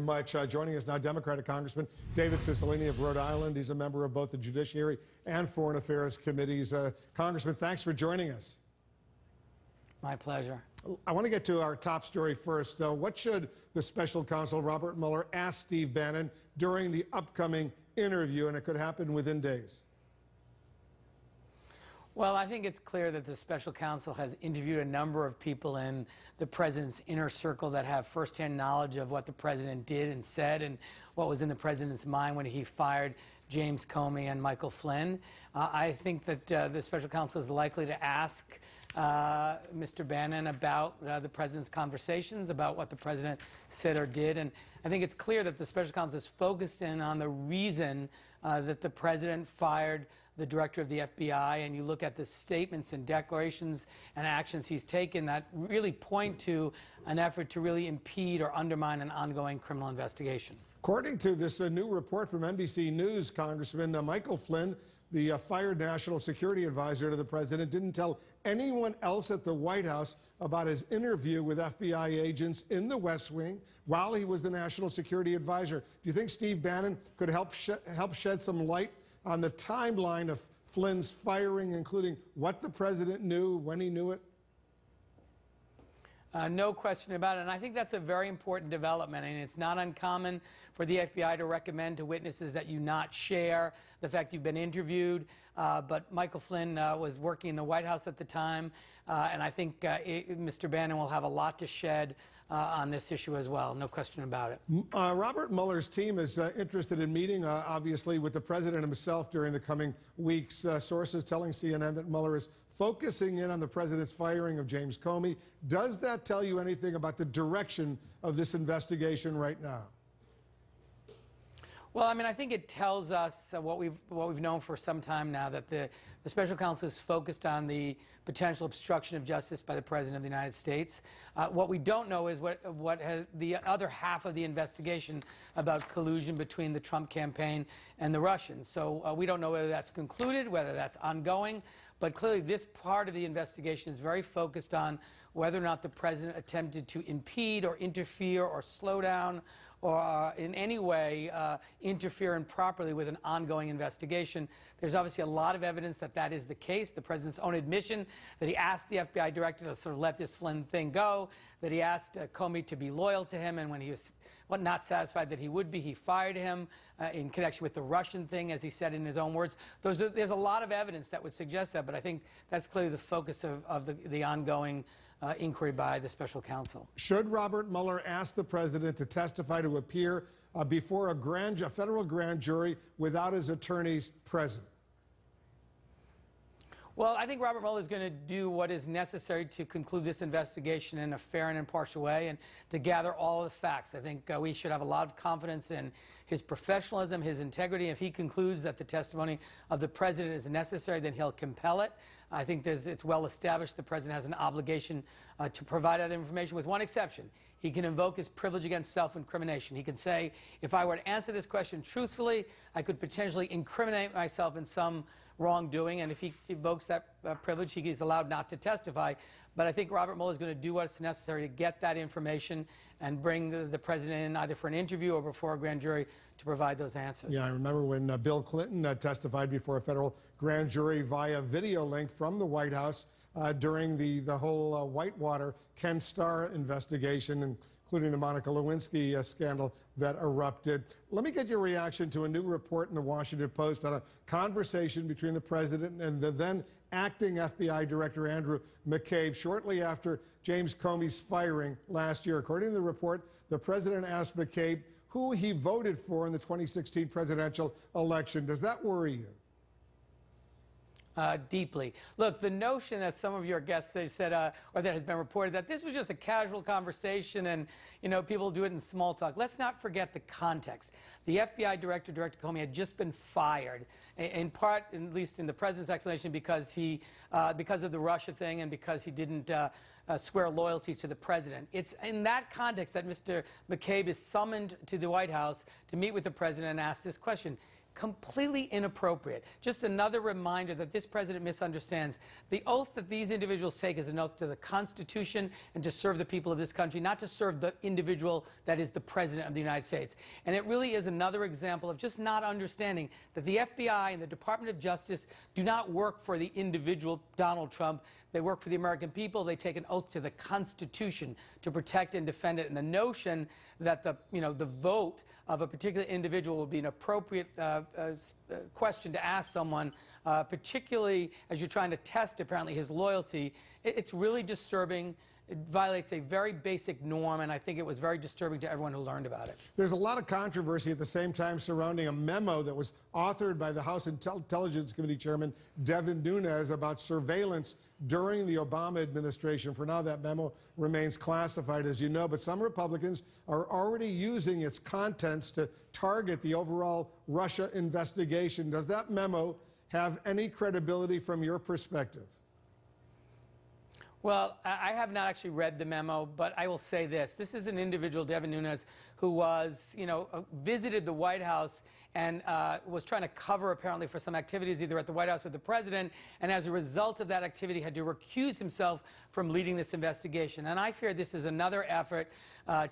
much. Joining us now, Democratic Congressman David Cicilline of Rhode Island. He's a member of both the Judiciary and Foreign Affairs Committees. Congressman, thanks for joining us. My pleasure. I want to get to our top story first. What should the special counsel, Robert Mueller, ask Steve Bannon during the upcoming interview? And it could happen within days. Well, I think it's clear that the special counsel has interviewed a number of people in the president's inner circle that have firsthand knowledge of what the president did and said and what was in the president's mind when he fired James Comey and Michael Flynn. I think that the special counsel is likely to ask Mr. Bannon about the president's conversations, about what the president said or did. And I think it's clear that the special counsel is focused in on the reason that the president fired the director of the FBI, and you look at the statements and declarations and actions he's taken that really point to an effort to really impede or undermine an ongoing criminal investigation. According to this new report from NBC News, Congressman, Michael Flynn, the fired national security advisor to the president, didn't tell anyone else at the White House about his interview with FBI agents in the West Wing while he was the national security advisor. Do you think Steve Bannon could help shed some light on the timeline of Flynn's firing, including what the president knew, when he knew it? No question about it, and I think that's a very important development, and it's not uncommon for the FBI to recommend to witnesses that you not share the fact you've been interviewed, but Michael Flynn was working in the White House at the time, and I think Mr. Bannon will have a lot to shed on this issue as well, no question about it. Robert Mueller's team is interested in meeting, obviously, with the president himself during the coming weeks. Sources telling CNN that Mueller is focusing in on the president's firing of James Comey. Does that tell you anything about the direction of this investigation right now? Well, I mean, I think it tells us what we've known for some time now, that the special counsel is focused on the potential obstruction of justice by the President of the United States. What we don't know is what has the other half of the investigation about collusion between the Trump campaign and the Russians. So we don't know whether that's concluded, whether that's ongoing. But clearly, this part of the investigation is very focused on whether or not the president attempted to impede or interfere or slow down or in any way interfere improperly with an ongoing investigation. There's obviously a lot of evidence that that is the case. The president's own admission that he asked the FBI director to sort of let this Flynn thing go, that he asked Comey to be loyal to him, and when he was not satisfied that he would be, he fired him in connection with the Russian thing, as he said in his own words. There's a lot of evidence that would suggest that, but I think that's clearly the focus of the ongoing inquiry by the special counsel. Should Robert Mueller ask the president to testify to appear before a federal grand jury without his attorneys present? Well, I think Robert Mueller is going to do what is necessary to conclude this investigation in a fair and impartial way and to gather all of the facts. I think we should have a lot of confidence in his professionalism, his integrity. If he concludes that the testimony of the president is necessary, then he'll compel it. I think it's well established the president has an obligation to provide that information, with one exception. He can invoke his privilege against self-incrimination. He can say, if I were to answer this question truthfully, I could potentially incriminate myself in some wrongdoing, and if he invokes that privilege, he is allowed not to testify. But I think Robert Mueller is going to do what's necessary to get that information and bring the president in either for an interview or before a grand jury to provide those answers. Yeah, I remember when Bill Clinton testified before a federal grand jury via video link from the White House during the whole Whitewater Ken Starr investigation, including the Monica Lewinsky scandal that erupted. Let me get your reaction to a new report in the Washington Post on a conversation between the president and the then acting FBI Director Andrew McCabe shortly after James Comey's firing last year. According to the report, the president asked McCabe who he voted for in the 2016 presidential election. Does that worry you? Deeply. Look, the notion that some of your guests have said, or that has been reported, that this was just a casual conversation and, you know, people do it in small talk. Let's not forget the context. The FBI director, Director Comey, had just been fired, in part, at least in the president's explanation, because of the Russia thing and because he didn't swear loyalty to the president. It's in that context that Mr. McCabe is summoned to the White House to meet with the president and ask this question. completely inappropriate. Just another reminder that this president misunderstands. The oath that these individuals take is an oath to the Constitution and to serve the people of this country, not to serve the individual that is the president of the United States. And it really is another example of just not understanding that the FBI and the Department of Justice do not work for the individual Donald Trump. They work for the American people. They take an oath to the Constitution to protect and defend it. And the notion that the vote of a particular individual would be an appropriate question to ask someone, particularly as you're trying to test, apparently, his loyalty, it's really disturbing. It violates a very basic norm, and I think it was very disturbing to everyone who learned about it. There's a lot of controversy at the same time surrounding a memo that was authored by the House Intelligence Committee Chairman Devin Nunes about surveillance during the Obama administration. For now, that memo remains classified, as you know, but some Republicans are already using its contents to target the overall Russia investigation. Does that memo have any credibility from your perspective? Well, I have not actually read the memo, but I will say this. This is an individual, Devin Nunes, who was, visited the White House and was trying to cover, apparently, for some activities either at the White House with the president, and as a result of that activity had to recuse himself from leading this investigation. And I fear this is another effort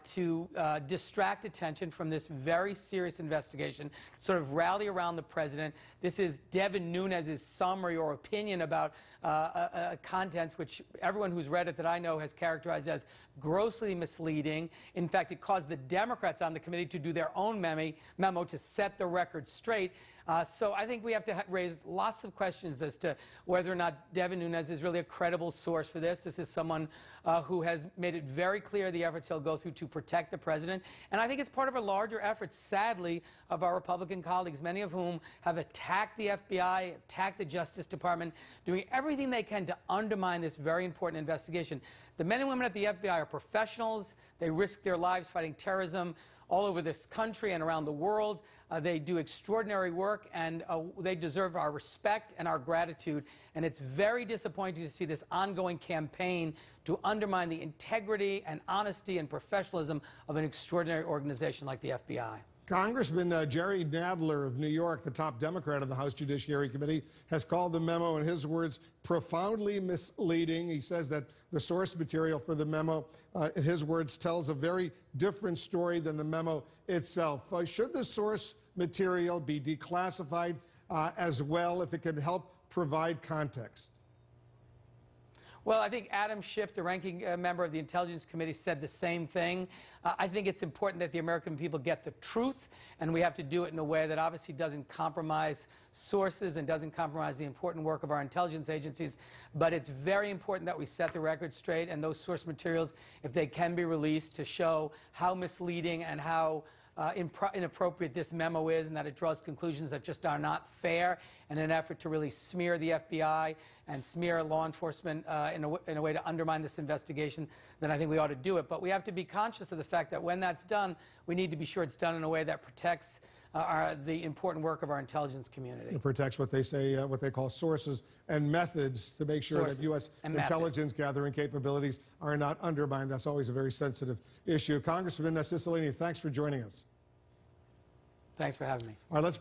to distract attention from this very serious investigation, sort of rally around the president. This is Devin Nunes' summary or opinion about contents, which everyone who's read it that I know has characterized as grossly misleading. In fact, it caused the Democrats on the committee to do their own memo to set the record straight. So I think we have to raise lots of questions as to whether or not Devin Nunes is really a credible source for this. This is someone who has made it very clear the efforts he'll go through to protect the president. And I think it's part of a larger effort, sadly, of our Republican colleagues, many of whom have attacked the FBI, attacked the Justice Department, doing everything they can to undermine this very important investigation. The men and women at the FBI are professionals. They risk their lives fighting terrorism all over this country and around the world. They do extraordinary work, and they deserve our respect and our gratitude. And it's very disappointing to see this ongoing campaign to undermine the integrity and honesty and professionalism of an extraordinary organization like the FBI. Congressman Jerry Nadler of New York, the top Democrat of the House Judiciary Committee, has called the memo, in his words, profoundly misleading. He says that the source material for the memo, in his words, tells a very different story than the memo itself. Should the source material be declassified as well if it can help provide context? Well, I think Adam Schiff, the ranking member of the Intelligence Committee, said the same thing. I think it's important that the American people get the truth, and we have to do it in a way that obviously doesn't compromise sources and doesn't compromise the important work of our intelligence agencies. But it's very important that we set the record straight, and those source materials, if they can be released, to show how misleading and how inappropriate this memo is, and that it draws conclusions that just are not fair in an effort to really smear the FBI and smear law enforcement in a way to undermine this investigation, then I think we ought to do it. But we have to be conscious of the fact that when that's done, we need to be sure it's done in a way that protects the important work of our intelligence community. It protects what they say, what they call sources and methods, to make sure that U.S. intelligence gathering capabilities are not undermined. That's always a very sensitive issue. Congressman Cicilline, thanks for joining us. Thanks for having me. All right, let's